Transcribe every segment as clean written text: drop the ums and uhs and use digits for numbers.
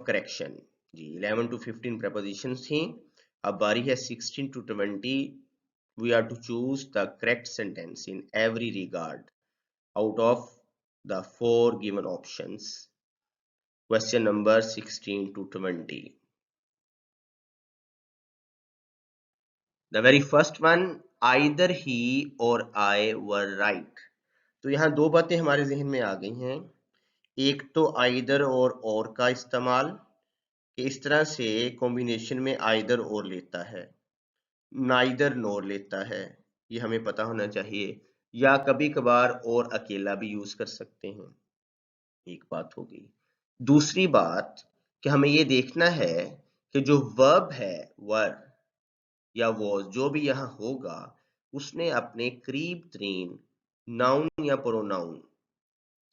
Correction. Ji 11 to 15 prepositions थी। अब बारी है 16 to 20। We are to choose the correct sentence in every regard out of the 4 given options. Question number 16 to 20. The very first one, either he or I were right. तो यहाँ दो बातें हमारे जहन में आ गई हैं। एक तो आइदर और का इस्तेमाल कि इस तरह से कॉम्बिनेशन में आइदर और लेता है, नाइदर नोर लेता है, ये हमें पता होना चाहिए। या कभी कभार और अकेला भी यूज कर सकते हैं। एक बात हो गई। दूसरी बात कि हमें ये देखना है कि जो वर्ब है वर या वॉज जो भी यहाँ होगा उसने अपने करीब तरीन नाउन या प्रोनाउन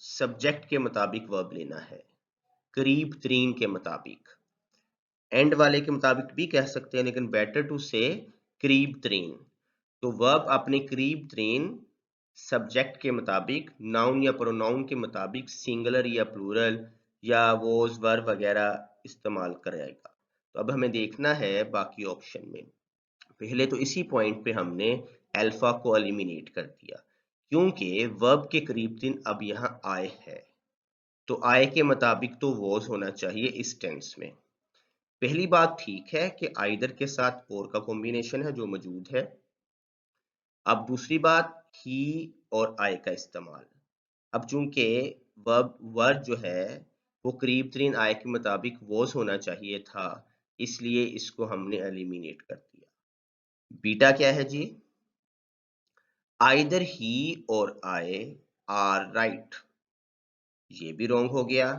सब्जेक्ट के मुताबिक वर्ब लेना है, करीब तरीन के मुताबिक। एंड वाले के मुताबिक भी कह सकते हैं लेकिन बेटर टू से करीब तरीन। तो वर्ब अपने करीब तरीन सब्जेक्ट के मुताबिक नाउन या प्रोनाउन के मुताबिक सिंगुलर या प्लूरल या वॉज वर्ब वगैरह इस्तेमाल करेगा। तो अब हमें देखना है बाकी ऑप्शन में। पहले तो इसी पॉइंट पे हमने अल्फा को एलिमिनेट कर दिया क्योंकि वर्ब के करीब तरीन अब यहाँ आए है, तो आए के मुताबिक तो वॉज होना चाहिए इस टेंस में। पहली बात ठीक है कि आइदर के साथ और का कॉम्बिनेशन है जो मौजूद है। अब दूसरी बात ही और आई का इस्तेमाल। अब चूंकि वर्ब वर जो है वो करीब तरीन आई के मुताबिक वॉज होना चाहिए था, इसलिए इसको हमने एलिमिनेट कर दिया। बीटा क्या है जी? आइदर ही और आई आर राइट, ये भी रॉन्ग हो गया।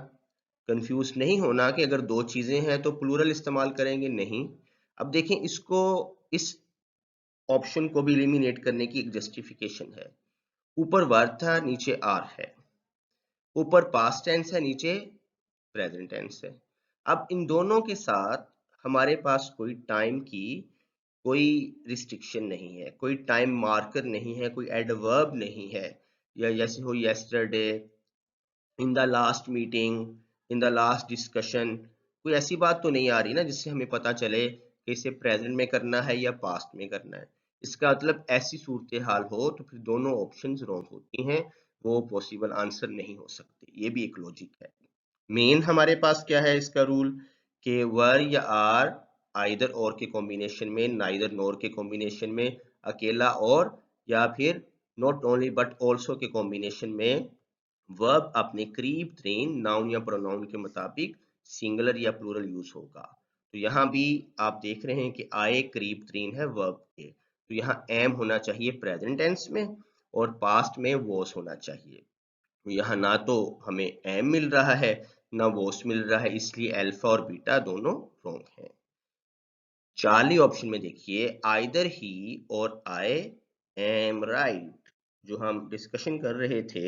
कंफ्यूज नहीं होना कि अगर दो चीजें हैं तो प्लूरल इस्तेमाल करेंगे, नहीं। अब देखें इसको, इस ऑप्शन को भी एलिमिनेट करने की एक जस्टिफिकेशन है। ऊपर वर्ब था, नीचे आर है, ऊपर पास्ट टेंस है, नीचे प्रेजेंट टेंस है। अब इन दोनों के साथ हमारे पास कोई टाइम की कोई रिस्ट्रिक्शन नहीं है, कोई टाइम मार्कर नहीं है, कोई एडवर्ब नहीं है। या जैसे हो yesterday, in the last meeting, in the last discussion, कोई ऐसी बात तो नहीं आ रही ना जिससे हमें पता चले कि इसे प्रेजेंट में करना है या पास्ट में करना है। इसका मतलब ऐसी सूरत हाल हो तो फिर दोनों ऑप्शंस रॉन्ग होती हैं, वो पॉसिबल आंसर नहीं हो सकते। ये भी एक लॉजिक है। मेन हमारे पास क्या है इसका रूल कि वर या आर आइदर और के कॉम्बिनेशन में, नाइदर नोर के कॉम्बिनेशन में, अकेला और या फिर नॉट ओनली बट ऑल्सो के कॉम्बिनेशन में वर्ब अपने करीब तरीन नाउन या प्रोनाउन के मुताबिक सिंगुलर या प्लूरल यूज होगा। तो यहाँ भी आप देख रहे हैं कि आए करीब तरीन है वर्ब के, तो यहाँ एम होना चाहिए प्रेजेंट टेंस में और पास्ट में वॉस होना चाहिए। तो यहाँ ना तो हमें एम मिल रहा है ना वॉस मिल रहा है, इसलिए अल्फा और बीटा दोनों रॉन्ग हैं। चार्ली ऑप्शन में देखिए, आइदर ही और आई एम राइट, जो हम डिस्कशन कर रहे थे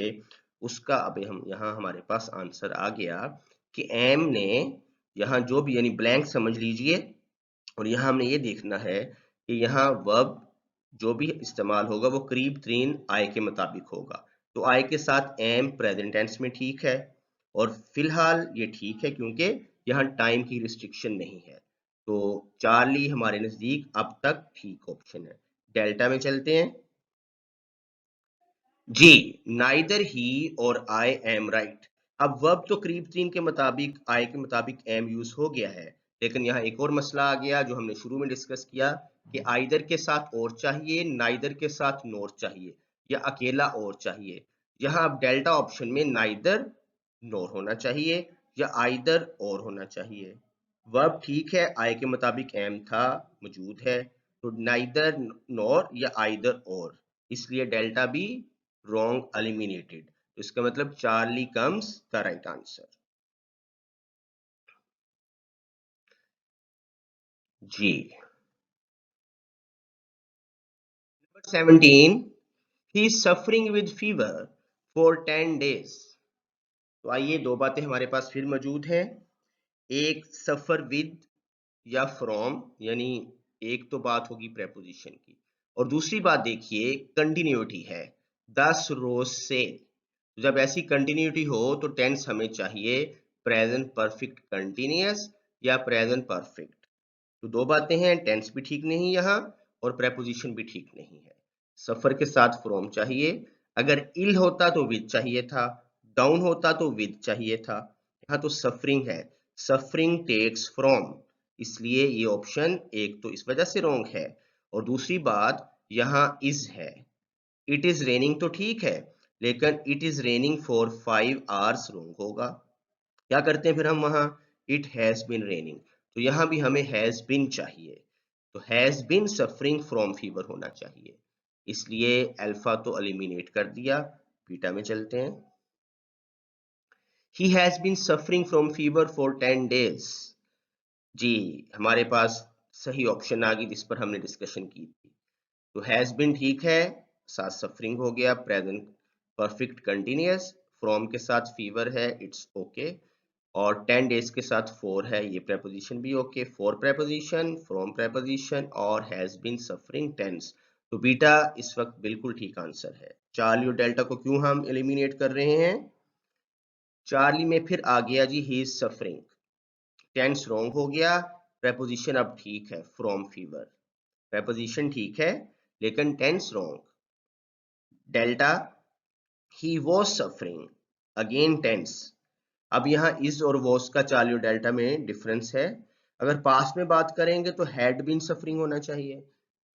उसका अब हम यहाँ हमारे पास आंसर आ गया कि एम ने यहाँ जो भी यानी ब्लैंक समझ लीजिए, और यहाँ हमने ये देखना है कि यहाँ वर्ब जो भी इस्तेमाल होगा वो करीब तरीन आई के मुताबिक होगा। तो आई के साथ एम प्रेजेंट टेंस में ठीक है, और फिलहाल ये ठीक है क्योंकि यहाँ टाइम की रिस्ट्रिक्शन नहीं है। तो चार्ली हमारे नजदीक अब तक ठीक ऑप्शन है। डेल्टा में चलते हैं जी, नाइदर ही और आई एम राइट। अब वर्ब तो करीब तरीन के मुताबिक आई के मुताबिक एम यूज हो गया है, लेकिन यहाँ एक और मसला आ गया जो हमने शुरू में डिस्कस किया कि आइदर के साथ और चाहिए, नाइदर के साथ नोर चाहिए, या अकेला और चाहिए। यहाँ अब डेल्टा ऑप्शन में नाइदर नोर होना चाहिए या आइदर और होना चाहिए। वर्ब ठीक है, आई के मुताबिक एम था, मौजूद है, तो नाइदर नोर या आइदर और, इसलिए डेल्टा भी wrong eliminated। तो इसका मतलब Charlie comes the right answer. जी number 17, he is suffering with fever for 10 days। तो आइए दो बातें हमारे पास फिर मौजूद हैं। एक सफर विद या फ्रॉम, यानी एक तो बात होगी प्रेपोजिशन की, और दूसरी बात देखिए कंटिन्यूटी है, 10 रोज से। जब ऐसी कंटिन्यूटी हो तो टेंस हमें चाहिए प्रेजेंट परफेक्ट कंटिन्यूअस या प्रेजेंट परफेक्ट। तो दो बातें हैं, टेंस भी ठीक नहीं यहाँ और प्रेपोजिशन भी ठीक नहीं है। सफर के साथ फ्रॉम चाहिए, अगर इल होता तो विद चाहिए था, डाउन होता तो विद चाहिए था, यहाँ तो सफरिंग है, सफरिंग टेक्स फ्रॉम, इसलिए ये ऑप्शन एक तो इस वजह से रॉन्ग है। और दूसरी बात यहाँ इज है, इट इज रेनिंग तो ठीक है लेकिन it is raining for 5 hours wrong होगा। क्या करते हैं फिर हम वहां, इट हैज बीन रेनिंग, तो यहां भी हमें हैज बीन चाहिए, तो has been suffering from fever होना चाहिए, इसलिए अल्फा तो एलिमिनेट कर दिया। बीटा में चलते हैं। He has been suffering from fever for 10 days। जी, हमारे पास सही ऑप्शन आ गई जिस पर हमने डिस्कशन की थी। तो हैज बीन ठीक है, साथ सफरिंग हो गया, प्रेजेंट परफेक्ट कंटिन्यूअस, फ्रॉम के साथ फीवर है, इट्स ओके, और 10 डेज के साथ फोर है, ये प्रेपोजिशन भी okay, for preposition, from preposition और हैज बीन सफरिंग टेंस। तो बीटा इस वक्त बिल्कुल ठीक आंसर है। चार्ली और डेल्टा को क्यों हम एलिमिनेट कर रहे हैं? चार्ली में फिर आ गया जी he is suffering, tense wrong हो गया, प्रेपोजिशन अब ठीक है, फ्रॉम फीवर, प्रेपोजिशन ठीक है लेकिन tense wrong. Delta he was suffering, again tense. अब यहाँ इज और वॉज का चार्ली और डेल्टा में डिफरेंस है। अगर पास्ट में बात करेंगे तो हैड बीन सफरिंग होना चाहिए,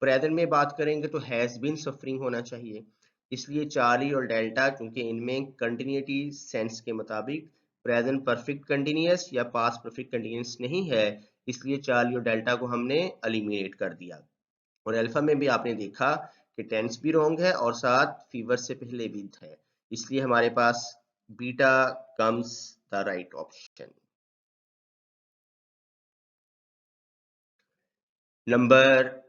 प्रेजेंट में बात करेंगे तो हैज बीन सफरिंग होना चाहिए, इसलिए चार्ली और डेल्टा क्योंकि इनमें कंटिन्यूटी सेंस के मुताबिक प्रेजेंट परफेक्ट कंटिन्यूअस या पास्ट परफेक्ट कंटिन्यूअस नहीं है, इसलिए चार्ली और डेल्टा को हमने एलिमिनेट कर दिया। और अल्फा में भी आपने देखा कि टेंस भी रॉन्ग है और साथ फीवर से पहले विद है, इसलिए हमारे पास beta comes the right option. Number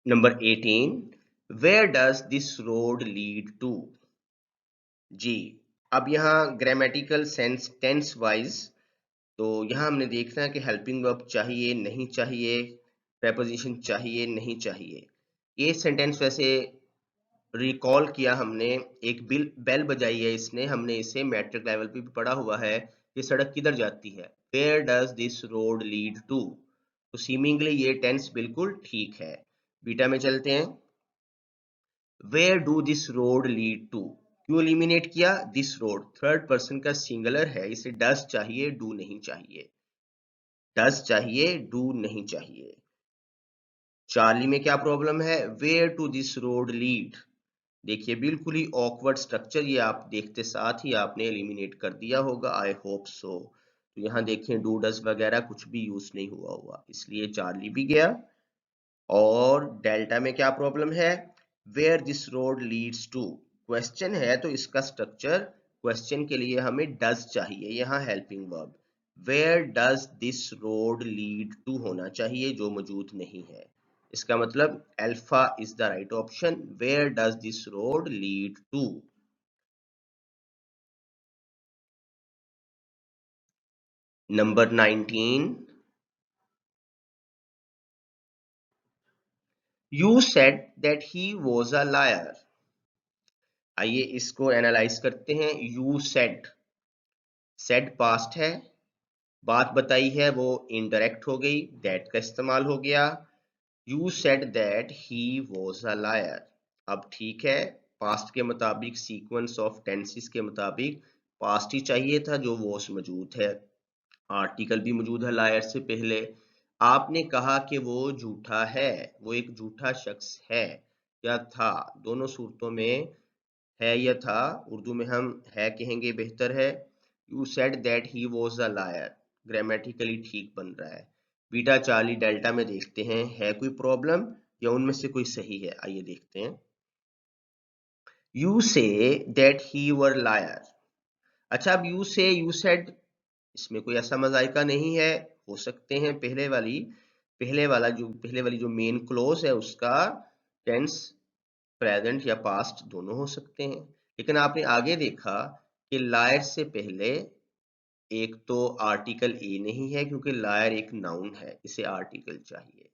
18, where does this road lead to? जी, अब यहाँ ग्रामेटिकल सेंस टेंस वाइज, तो यहाँ हमने देखना है कि हेल्पिंग वर्ब चाहिए नहीं चाहिए, प्रेपोजिशन चाहिए नहीं चाहिए। ये सेंटेंस वैसे रिकॉल किया हमने, एक बेल बजाई है इसने, हमने इसे मैट्रिक लेवल पे भी पढ़ा हुआ है, ये सड़क किधर जाती है, where does this road lead to, तो सीमिंगली ये टेंस बिल्कुल ठीक है। बीटा में चलते हैं। Where do this road lead to, क्यों एलिमिनेट किया, दिस रोड थर्ड पर्सन का सिंगुलर है, इसे डज चाहिए डू नहीं चाहिए, डज चाहिए डू नहीं चाहिए। चार्ली में क्या प्रॉब्लम है, where to this road lead, देखिए बिल्कुल ही ऑकवर्ड स्ट्रक्चर, ये आप देखते साथ ही आपने एलिमिनेट कर दिया होगा, आई होप सो। तो यहाँ देखें डू डज वगैरह कुछ भी यूज नहीं हुआ, इसलिए चार्ली भी गया। और डेल्टा में क्या प्रॉब्लम है, where this road leads to, question है तो इसका स्ट्रक्चर क्वेश्चन के लिए हमें डज चाहिए, यहाँ helping verb, where does this road lead to होना चाहिए जो मौजूद नहीं है, इसका मतलब alpha is the right option, where does this road lead to. Number 19, you said that he was a liar. आइए इसको एनालाइज करते हैं। यू सेड पास्ट है, बात बताई है वो इनडायरेक्ट हो गई, दैट का इस्तेमाल हो गया। You said that he was a lawyer, अब ठीक है, पास्ट के मुताबिक सीक्वेंस ऑफ टेंसेस के मुताबिक पास्ट ही चाहिए था, जो वॉज मौजूद है, आर्टिकल भी मौजूद है लायर से पहले। आपने कहा कि वो झूठा है, वो एक झूठा शख्स है या था, दोनों सूरतों में है या था, उर्दू में हम है कहेंगे बेहतर है। You said that he was a lawyer, grammatically ठीक बन रहा है। बीटा चार्ली डेल्टा में देखते हैं है कोई प्रॉब्लम या उनमें से कोई सही है, आइए देखते हैं। You say that he were lawyer, अच्छा अब यू से यू सेड, इसमें कोई ऐसा मजाइका नहीं है, हो सकते हैं पहले वाली जो मेन क्लोज है उसका टेंस प्रेजेंट या पास्ट दोनों हो सकते हैं, लेकिन आपने आगे देखा कि लायर से पहले एक तो आर्टिकल ए नहीं है क्योंकि लायर एक नाउन है, इसे आर्टिकल चाहिए।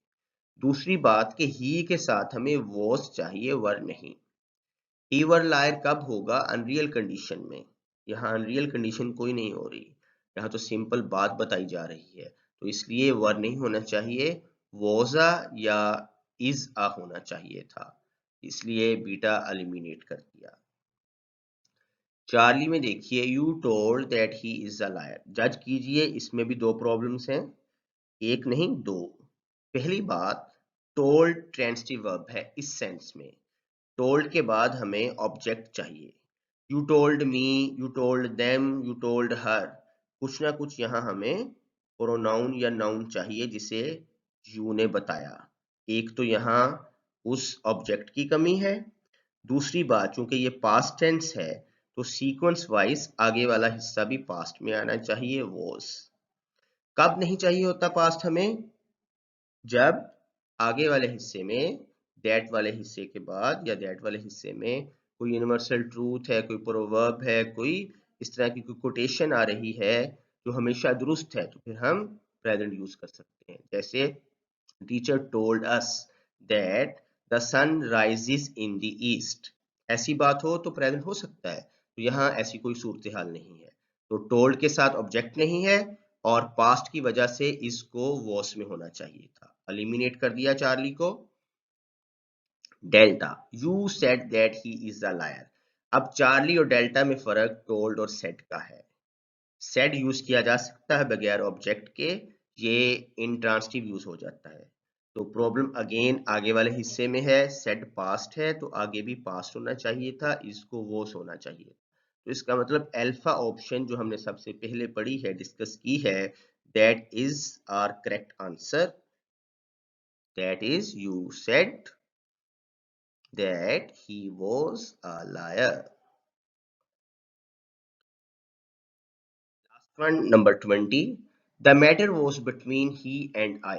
दूसरी बात कि ही के साथ हमें वॉज चाहिए, वर नहीं। ही वर लायर कब होगा, अनरियल कंडीशन में, यहाँ अनरियल कंडीशन कोई नहीं हो रही, यहाँ तो सिंपल बात बताई जा रही है, तो इसलिए वर नहीं होना चाहिए, वॉज अ या इज अ होना चाहिए था, इसलिए बीटा एलिमिनेट कर दिया। चार्ली में देखिए, you told that he is a liar. जज कीजिए, इसमें भी दो प्रॉब्लम्स हैं, एक नहीं दो। पहली बात, टोल्ड ट्रांजिटिव वर्ब है इस सेंस में, टोल्ड के बाद हमें ऑब्जेक्ट चाहिए। You told me, you told them, you told her, कुछ ना कुछ यहाँ हमें प्रोनाउन या नाउन चाहिए जिसे यू ने बताया। एक तो यहाँ उस ऑब्जेक्ट की कमी है, दूसरी बात चूंकि ये पास्ट टेंस है तो सीक्वेंस वाइज आगे वाला हिस्सा भी पास्ट में आना चाहिए, वॉज। कब नहीं चाहिए होता पास्ट हमें? जब आगे वाले हिस्से में दैट वाले हिस्से के बाद या दैट वाले हिस्से में कोई यूनिवर्सल ट्रूथ है, कोई प्रोवर्ब है, कोई इस तरह की कोई कोटेशन आ रही है जो हमेशा दुरुस्त है, तो फिर हम प्रेजेंट यूज कर सकते हैं। जैसे teacher told us that the sun rises in the east, ऐसी बात हो तो प्रेजेंट हो सकता है, तो यहाँ ऐसी कोई सूरत हाल नहीं है, तो टोल्ड के साथ ऑब्जेक्ट नहीं है और पास्ट की वजह से इसको वॉस में होना चाहिए था, एलिमिनेट कर दिया चार्ली को। Delta, you said that he is a liar. अब चार्ली और डेल्टा में फर्क टोल्ड और सेड का है। सेड यूज किया जा सकता है बगैर ऑब्जेक्ट के, ये इंट्रांसिटिव यूज हो जाता है, तो प्रॉब्लम अगेन आगे वाले हिस्से में है। सेड पास्ट है तो आगे भी पास्ट होना चाहिए था, इसको वॉस होना चाहिए। तो इसका मतलब अल्फा ऑप्शन जो हमने सबसे पहले पढ़ी है, डिस्कस की है, that is our correct answer, that is you said that he was a liar. One number 20. The matter was between he and I.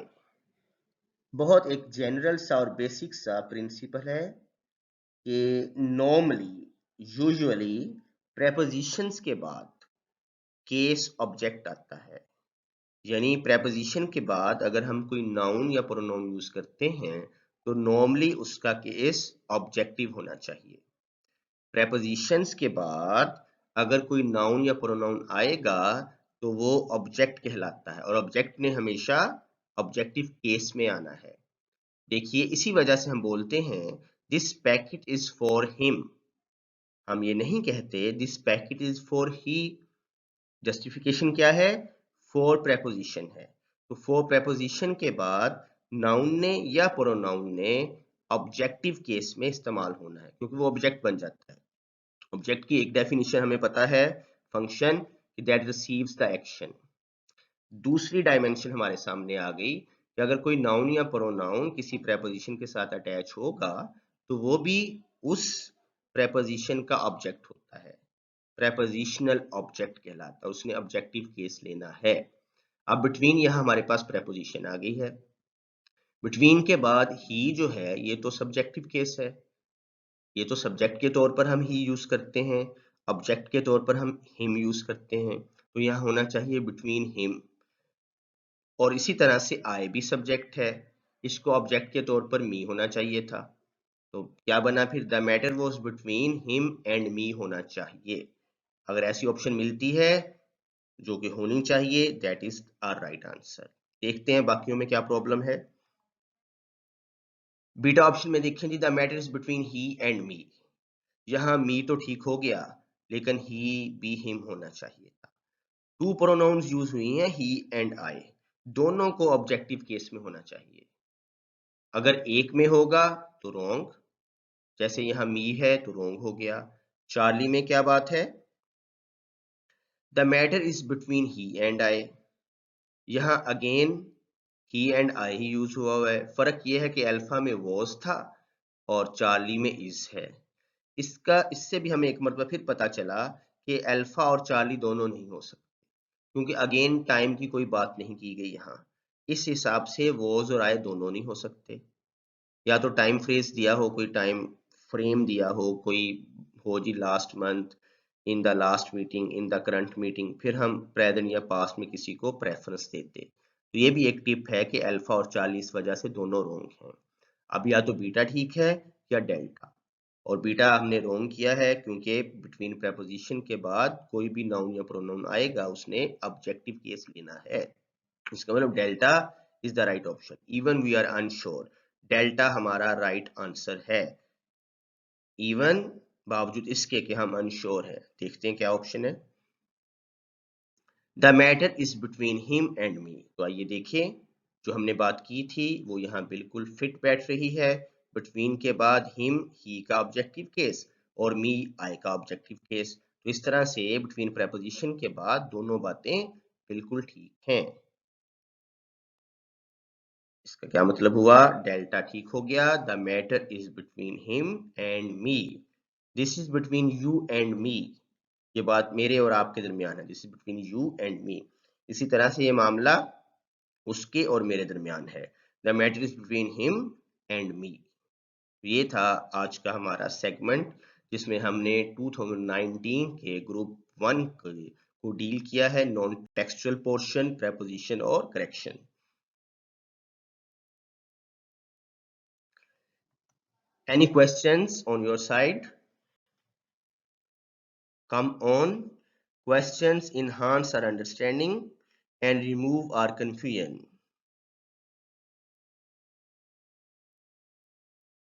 बहुत एक जनरल सा और बेसिक सा प्रिंसिपल है कि नॉर्मली यूजुअली प्रेपोजिशंस के बाद केस ऑब्जेक्ट आता है, यानी प्रेपोजिशन के बाद अगर हम कोई नाउन या प्रोनाउन यूज करते हैं तो नॉर्मली उसका केस ऑब्जेक्टिव होना चाहिए। प्रेपोजिशंस के बाद अगर कोई नाउन या प्रोनाउन आएगा तो वो ऑब्जेक्ट कहलाता है और ऑब्जेक्ट ने हमेशा ऑब्जेक्टिव केस में आना है। देखिए, इसी वजह से हम बोलते हैं this packet is for him, हम ये नहीं कहते this packet is for he. Justification क्या है? फॉर प्रेपोजिशन है, तो फॉर प्रेपोजिशन के बाद नाउन ने या प्रोनाउन ने ऑब्जेक्टिव केस में इस्तेमाल होना है क्योंकि वो ऑब्जेक्ट बन जाता है। ऑब्जेक्ट की एक डेफिनेशन हमें पता है, function that receives the action. दूसरी डायमेंशन हमारे सामने आ गई कि अगर कोई नाउन या प्रोनाउन किसी प्रेपोजिशन के साथ अटैच होगा तो वो भी उस प्रेपोजिशन का ऑब्जेक्ट होता है, प्रेपोजिशनल ऑब्जेक्ट कहलाता है, उसने ऑब्जेक्टिव केस लेना है। अब बिटवीन यहाँ हमारे पास प्रेपोजिशन आ गई है, बिटवीन के बाद ही जो है ये तो सब्जेक्टिव केस है, ये तो सब्जेक्ट के तौर पर हम ही यूज करते हैं, ऑब्जेक्ट के तौर पर हम हिम यूज करते हैं, तो यहाँ होना चाहिए बिटवीन हिम। और इसी तरह से आई भी सब्जेक्ट है, इसको ऑब्जेक्ट के तौर पर मी होना चाहिए था, तो क्या बना फिर? The matter was between him and me होना चाहिए। अगर ऐसी ऑप्शन मिलती है जो कि होनी चाहिए, that is our right answer. देखते हैं बाकियों में क्या प्रॉब्लम है। बीटा ऑप्शन में देखें जी, the matter is between he and me. यहाँ मी तो ठीक हो गया लेकिन ही भी हिम होना चाहिए था। टू प्रोनाउंस यूज हुई हैं ही एंड आई, दोनों को ऑब्जेक्टिव केस में होना चाहिए। अगर एक में होगा तो रॉन्ग, जैसे यहाँ मी है तो रॉन्ग हो गया। चार्ली में क्या बात है? The matter is between he and I, यहाँ again he and I he use हुआ है। फर्क यह है कि अल्फा में वॉज था और चार्ली में इज है। इससे भी हमें एक मरतबा फिर पता चला कि अल्फा और चार्ली दोनों नहीं हो सकते क्योंकि अगेन टाइम की कोई बात नहीं की गई यहाँ। इस हिसाब से वॉज और आए दोनों नहीं हो सकते, या तो टाइम फ्रेज दिया हो, कोई टाइम फ्रेम दिया हो, कोई हो जी last month, in the last meeting, in the current meeting, फिर हम प्रेजेंट या पास्ट में किसी को प्रेफरेंस देते। तो ये भी एक टिप है कि अल्फा और चार्ली इस वजह से दोनों रोंग हैं। अब या तो बीटा ठीक है या डेल्टा। और बीटा हमने रोंग किया है क्योंकि बिटवीन प्रेपोजिशन के बाद कोई भी नाउन या प्रोनाउन आएगा उसने ऑब्जेक्टिव केस लेना है। इसका मतलब delta is the right option. Even we are unsure, delta हमारा राइट आंसर है, इवन बावजूद इसके कि हम अनश्योर है। देखते हैं क्या ऑप्शन है। The matter is between him and me. तो आइए देखें, जो हमने बात की थी वो यहाँ बिल्कुल फिट बैठ रही है। बिटवीन के बाद हिम ही का ऑब्जेक्टिव केस और मी आई का ऑब्जेक्टिव केस। तो इस तरह से बिटवीन प्रेपोजिशन के बाद दोनों बातें बिल्कुल ठीक हैं। इसका क्या मतलब हुआ, डेल्टा ठीक हो गया। The matter is between him and me, this is between you and me. ये बात मेरे और आपके दरमियान है, this is between you and me. इसी तरह से ये मामला उसके और मेरे दरमियान है। The matter is between him and me. ये था आज का हमारा सेगमेंट जिसमें हमने 2019 के ग्रुप 1 को डील किया है, नॉन टेक्सचुअल पोर्शन, प्रेपोजिशन और correction. Any questions on your side? Come on. Questions enhance our understanding and remove our confusion.